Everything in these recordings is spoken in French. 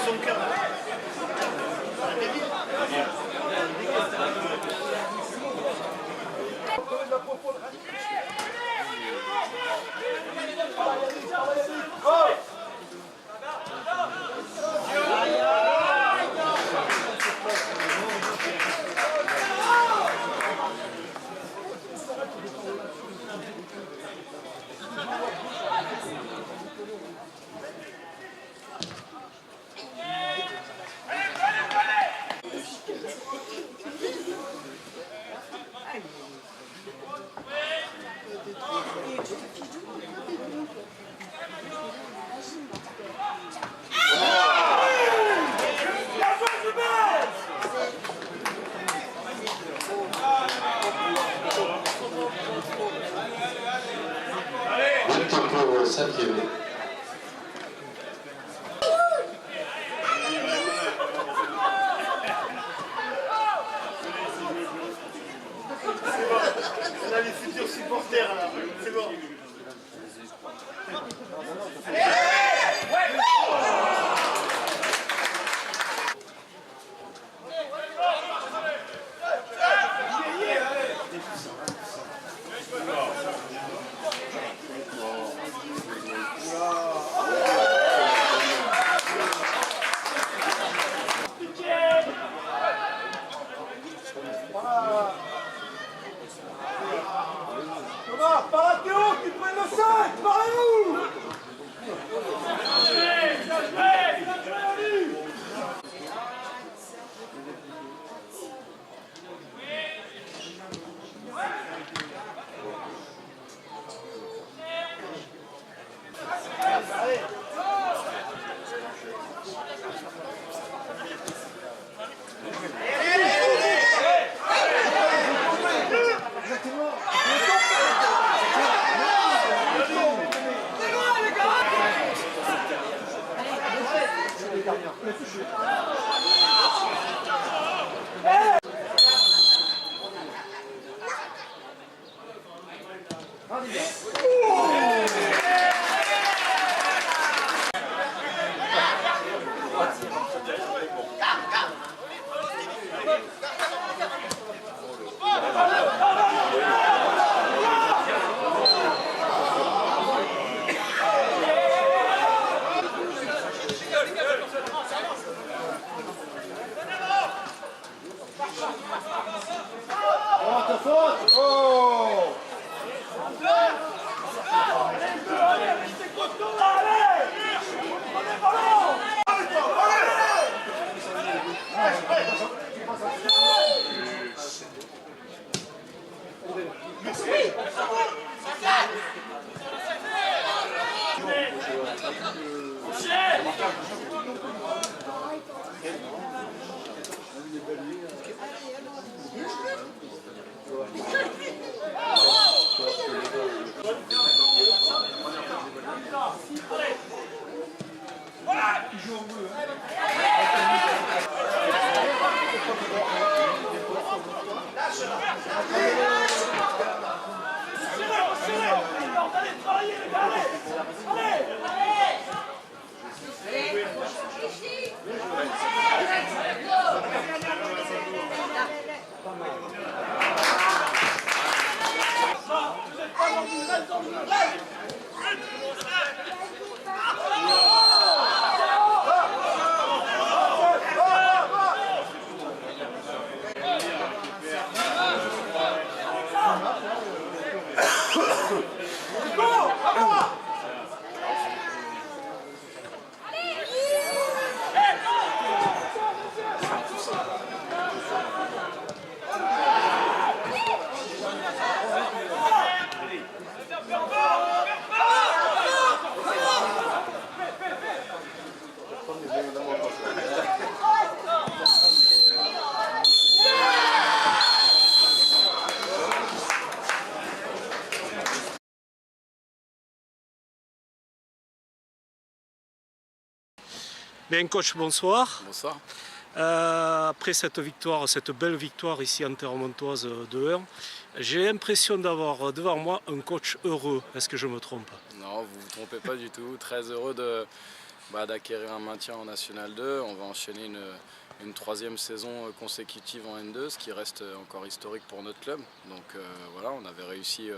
son cœur. Pour Saint-Pierre. On a les futurs supporters là, c'est bon. Par Théo qui prenne le 5, parlez-nous. Bien coach, bonsoir. Bonsoir. Après cette victoire, cette belle victoire ici en terre montoise de 1, j'ai l'impression d'avoir devant moi un coach heureux. Est-ce que je me trompe? Non, vous ne vous trompez pas du tout. Très heureux d'acquérir un maintien en National 2. On va enchaîner une troisième saison consécutive en N2, ce qui reste encore historique pour notre club. Donc voilà, on avait réussi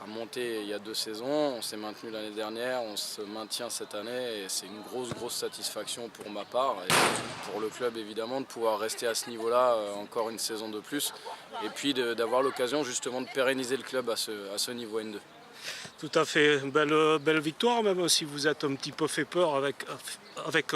à monter il y a 2 saisons, on s'est maintenu l'année dernière, on se maintient cette année et c'est une grosse satisfaction pour ma part et pour le club évidemment de pouvoir rester à ce niveau-là encore une saison de plus et puis d'avoir l'occasion justement de pérenniser le club à ce niveau N2. Tout à fait, belle victoire, même si vous êtes un petit peu fait peur avec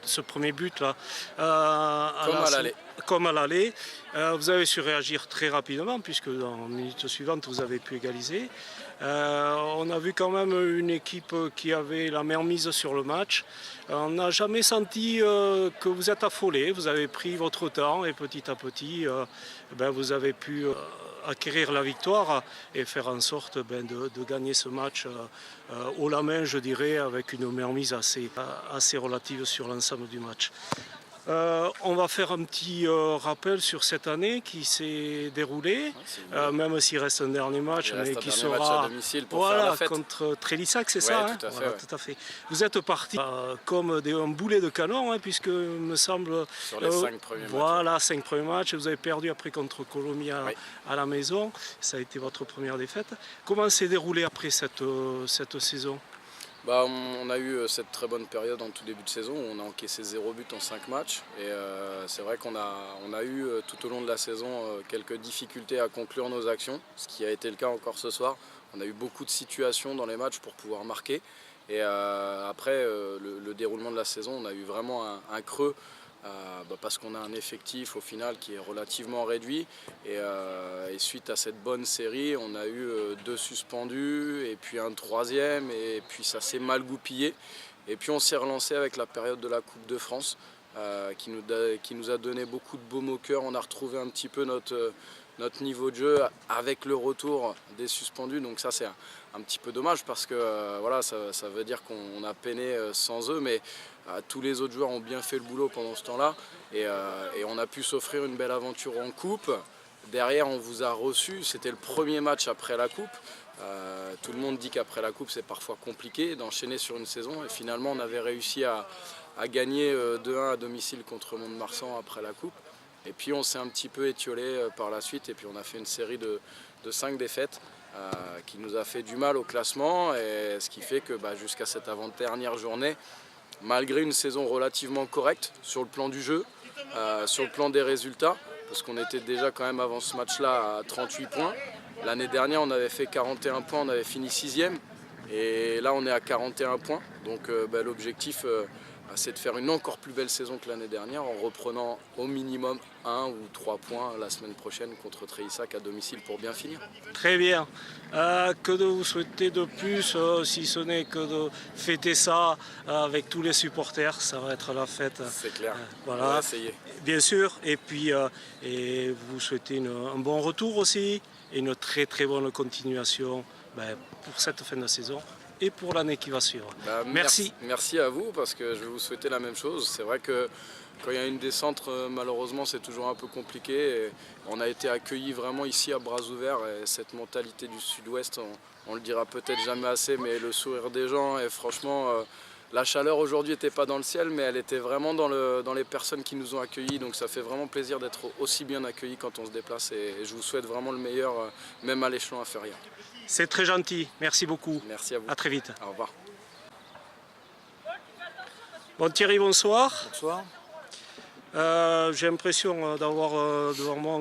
ce premier but là. Comme à l'aller. Vous avez su réagir très rapidement puisque dans la minute suivante vous avez pu égaliser. On a vu quand même une équipe qui avait la main mise sur le match. On n'a jamais senti que vous êtes affolé, vous avez pris votre temps et petit à petit vous avez pu acquérir la victoire et faire en sorte de gagner ce match haut la main, je dirais, avec une mainmise assez relative sur l'ensemble du match. On va faire un petit rappel sur cette année qui s'est déroulée, même s'il reste un dernier match, mais qui sera à domicile pour faire la fête. Contre Trélissac, c'est Ouais, ça, tout à fait, voilà, ouais. tout à fait. Vous êtes parti comme un boulet de canon, puisque me semble Sur les 5 premiers matchs. Voilà, 5 premiers matchs. Vous avez perdu après contre Colombia Oui. à la maison. Ça a été votre première défaite. Comment s'est déroulé après cette saison? On a eu cette très bonne période en tout début de saison où on a encaissé 0 but en 5 matchs et c'est vrai qu'on a eu tout au long de la saison quelques difficultés à conclure nos actions, ce qui a été le cas encore ce soir. On a eu beaucoup de situations dans les matchs pour pouvoir marquer et après le déroulement de la saison, on a eu vraiment un creux. Parce qu'on a un effectif au final qui est relativement réduit et suite à cette bonne série on a eu 2 suspendus et puis un 3e et puis ça s'est mal goupillé et puis on s'est relancé avec la période de la Coupe de France qui nous a donné beaucoup de baume au cœur. On a retrouvé un petit peu notre niveau de jeu avec le retour des suspendus, donc ça c'est un petit peu dommage parce que voilà, ça veut dire qu'on a peiné sans eux, mais tous les autres joueurs ont bien fait le boulot pendant ce temps-là et on a pu s'offrir une belle aventure en coupe. Derrière on vous a reçu, c'était le premier match après la coupe. Tout le monde dit qu'après la coupe c'est parfois compliqué d'enchaîner sur une saison et finalement on avait réussi à gagner 2-1 à domicile contre Mont-de-Marsan après la coupe. Et puis on s'est un petit peu étiolé par la suite et puis on a fait une série de 5 défaites qui nous a fait du mal au classement et ce qui fait que jusqu'à cette avant-dernière journée, malgré une saison relativement correcte sur le plan du jeu, sur le plan des résultats, parce qu'on était déjà quand même avant ce match-là à 38 points. L'année dernière on avait fait 41 points, on avait fini 6e et là on est à 41 points. Donc l'objectif c'est de faire une encore plus belle saison que l'année dernière en reprenant au minimum 1 ou 3 points la semaine prochaine contre Trélissac à domicile pour bien finir. Très bien. Que de vous souhaiter de plus, si ce n'est que de fêter ça avec tous les supporters, ça va être la fête. C'est clair, voilà. On va essayer. Bien sûr, et puis vous souhaitez un bon retour aussi et une très bonne continuation pour cette fin de saison et pour l'année qui va suivre. Merci. Merci à vous parce que je vais vous souhaiter la même chose. C'est vrai que quand il y a une descente, malheureusement c'est toujours un peu compliqué. Et on a été accueillis vraiment ici à bras ouverts et cette mentalité du sud-ouest, on le dira peut-être jamais assez, mais le sourire des gens et franchement la chaleur aujourd'hui n'était pas dans le ciel mais elle était vraiment dans les personnes qui nous ont accueillis. Donc ça fait vraiment plaisir d'être aussi bien accueillis quand on se déplace et je vous souhaite vraiment le meilleur même à l'échelon inférieur. C'est très gentil, merci beaucoup. Merci à vous. À très vite. Au revoir. Bon Thierry, bonsoir. Bonsoir. J'ai l'impression d'avoir devant moi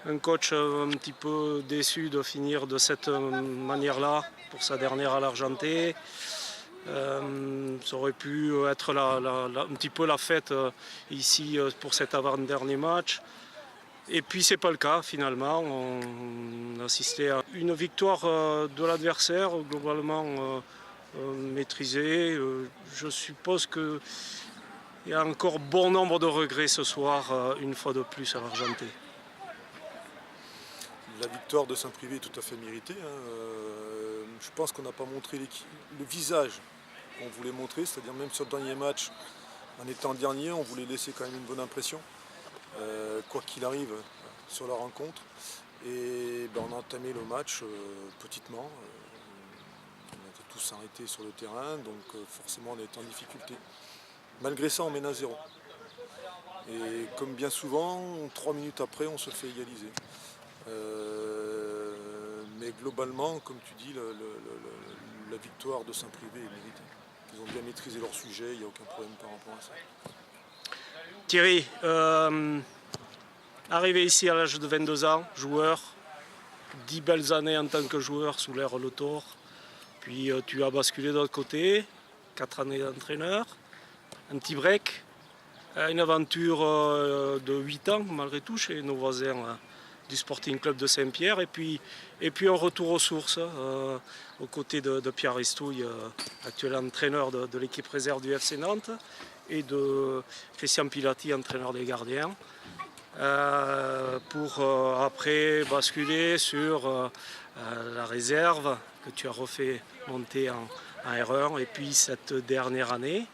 un coach un petit peu déçu de finir de cette manière-là pour sa dernière à l'Argenté. Ça aurait pu être un petit peu la fête ici pour cet avant-dernier match. Et puis c'est pas le cas finalement, on a assisté à une victoire de l'adversaire globalement maîtrisée. Je suppose qu'il y a encore bon nombre de regrets ce soir, une fois de plus à l'Argenté. La victoire de Saint-Privé est tout à fait méritée. Je pense qu'on n'a pas montré le visage qu'on voulait montrer, c'est-à-dire même sur le dernier match, en étant dernier, on voulait laisser quand même une bonne impression. Quoi qu'il arrive sur la rencontre et on a entamé le match petitement. On était tous arrêtés sur le terrain, donc forcément on est en difficulté. Malgré ça, on mène à 0. Et comme bien souvent, 3 minutes après, on se fait égaliser. Mais globalement, comme tu dis, la victoire de Saint-Privé est méritée. Ils ont bien maîtrisé leur sujet, il n'y a aucun problème par rapport à ça. Thierry, arrivé ici à l'âge de 22 ans, joueur, 10 belles années en tant que joueur sous l'ère Le Thor, puis tu as basculé de l'autre côté, 4 années d'entraîneur, un petit break, une aventure de 8 ans malgré tout chez nos voisins du Sporting Club de Saint-Pierre, et puis un retour aux sources aux côtés de Pierre Ristouille, actuel entraîneur de l'équipe réserve du FC Nantes, et de Christian Pilati, entraîneur des gardiens, pour après basculer sur la réserve que tu as refait monter en R1, et puis cette dernière année.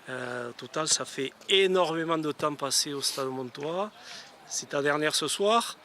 Au total, ça fait énormément de temps passé au Stade Montois. C'est ta dernière ce soir.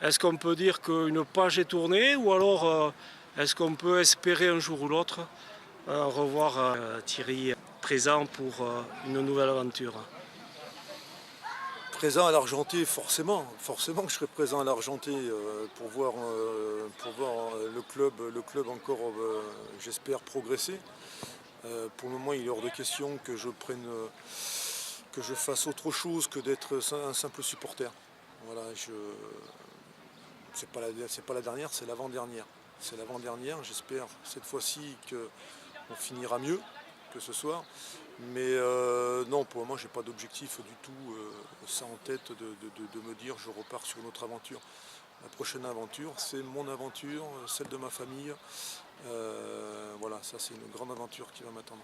Est-ce qu'on peut dire qu'une page est tournée, ou alors est-ce qu'on peut espérer un jour ou l'autre revoir Thierry présent pour une nouvelle aventure? Présent à l'Argenté, forcément que je serai présent à l'Argenté pour voir le club encore, j'espère, progresser. Pour le moment, il est hors de question que je fasse autre chose que d'être un simple supporter. Voilà, c'est pas la dernière, c'est l'avant-dernière. C'est l'avant-dernière. J'espère cette fois-ci qu'on finira mieux que ce soir. Mais non, pour le moment, je n'ai pas d'objectif du tout ça en tête de me dire je repars sur une autre aventure. La prochaine aventure, c'est mon aventure, celle de ma famille. Voilà, ça c'est une grande aventure qui va m'attendre.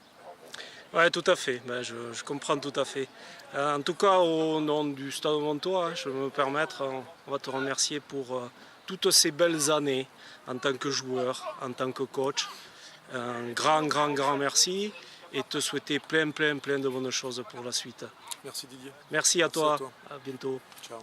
Oui, tout à fait, ben, je comprends tout à fait. En tout cas, au nom du Stade Montois, je vais me permettre, on va te remercier pour toutes ces belles années en tant que joueur, en tant que coach. Un grand merci, et te souhaiter plein de bonnes choses pour la suite. Merci Didier. Merci à toi, à toi. À bientôt. Ciao.